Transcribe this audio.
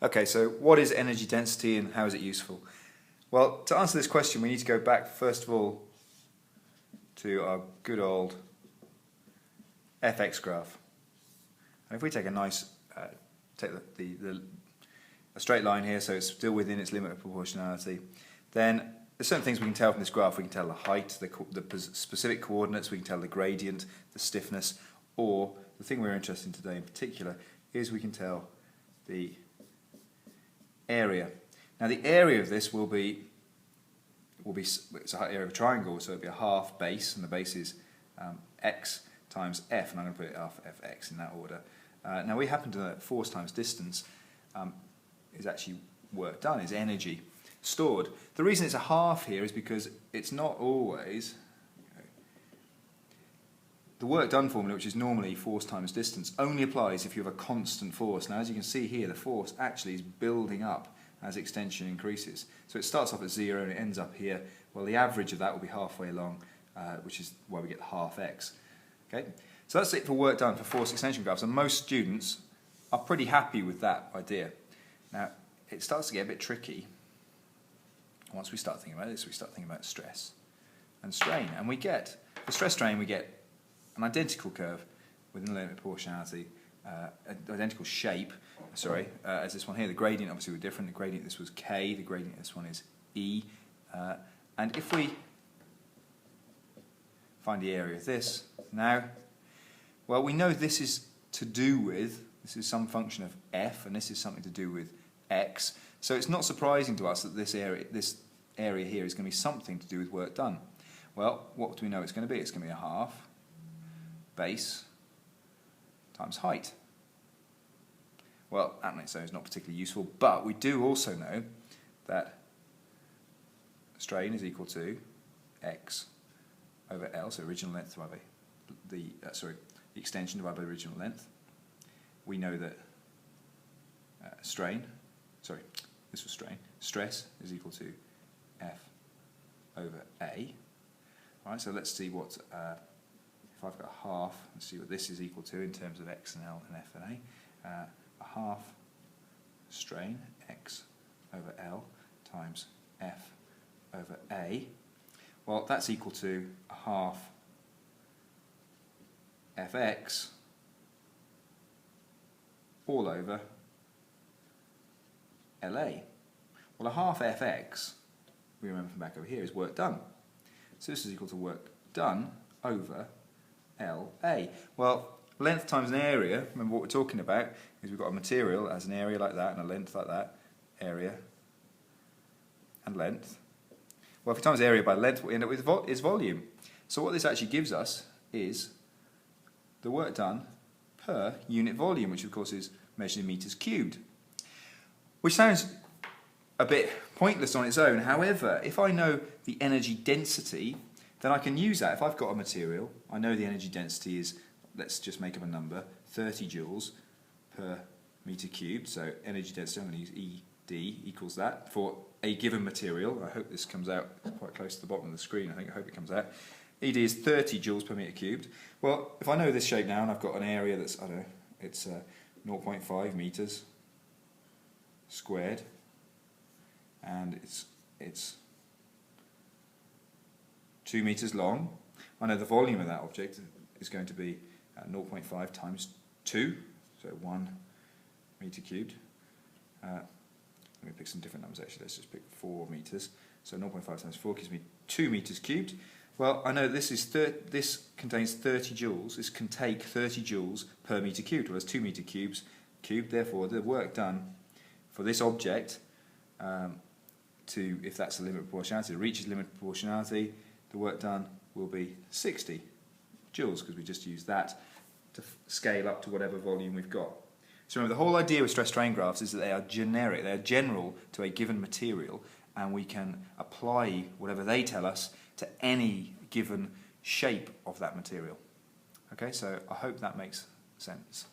Okay, so what is energy density and how is it useful? Well, to answer this question, we need to go back first of all to our good old fx graph. And if we take a nice, take a straight line here, so it's still within its limit of proportionality, then there's certain things we can tell from this graph. We can tell the height, the specific coordinates, we can tell the gradient, the stiffness, or the thing we're interested in today in particular is we can tell the area. Now the area of this will be it's a area of a triangle, so it'll be a half base, and the base is x times f, and I'm going to put it half fx in that order. Now we happen to know that force times distance is actually work done, is energy stored. The reason it's a half here is because it's not always the work done formula, which is normally force times distance, only applies if you have a constant force. Now as you can see here, the force actually is building up as extension increases. So it starts off at 0 and it ends up here. Well, the average of that will be halfway along, which is why we get the half x. Okay? So that's it for work done for force extension graphs, and most students are pretty happy with that idea. Now, it starts to get a bit tricky. Once we start thinking about this, we start thinking about stress and strain. And we get, for stress strain, we get an identical curve within the limit of proportionality, identical shape, as this one here. The gradient obviously was different. The gradient this was k, the gradient this one is e. And if we find the area of this now, well, we know this is to do with, this is some function of f, and this is something to do with x. So it's not surprising to us that this area here is going to be something to do with work done. Well, what do we know it's going to be? It's going to be a half base times height. Well, that makes sense, not particularly useful, but we do also know that strain is equal to x over L, so original length divided by the extension divided by the original length. We know that stress is equal to F over A. All right, so let's see what, if I've got a half, let's see what this is equal to in terms of X and L and F and A. A half strain, X over L times F over A. Well, that's equal to a half Fx all over LA. Well, a half Fx, we remember from back over here, is work done. So this is equal to work done over LA. Well, length times an area, remember what we're talking about, is we've got a material that has an area like that and a length like that, area and length. Well, if we times area by length, what we end up with is volume. So what this actually gives us is the work done per unit volume, which of course is measured in meters cubed. Which sounds a bit pointless on its own. However, if I know the energy density, then I can use that. If I've got a material, I know the energy density is, let's just make up a number, 30 joules per meter cubed. So energy density, I'm going to use ED equals that for a given material. I hope this comes out quite close to the bottom of the screen. I hope it comes out. ED is 30 joules per meter cubed. Well, if I know this shape now and I've got an area that's, I don't know, it's 0.5 meters squared, and it's 2 meters long. I know the volume of that object is going to be 0.5 times 2, so 1 meter cubed. Let me pick some different numbers actually. Let's just pick 4 meters. So 0.5 times 4 gives me 2 meters cubed. Well, I know this contains 30 joules. This can take 30 joules per meter cubed. Well, there's 2 meter cubed. Therefore, the work done for this object, if that's the limit of proportionality, to reach its limit of proportionality, the work done will be 60 joules, because we just use that to scale up to whatever volume we've got. So remember, the whole idea with stress strain graphs is that they are generic, they are general to a given material, and we can apply whatever they tell us to any given shape of that material. Okay, so I hope that makes sense.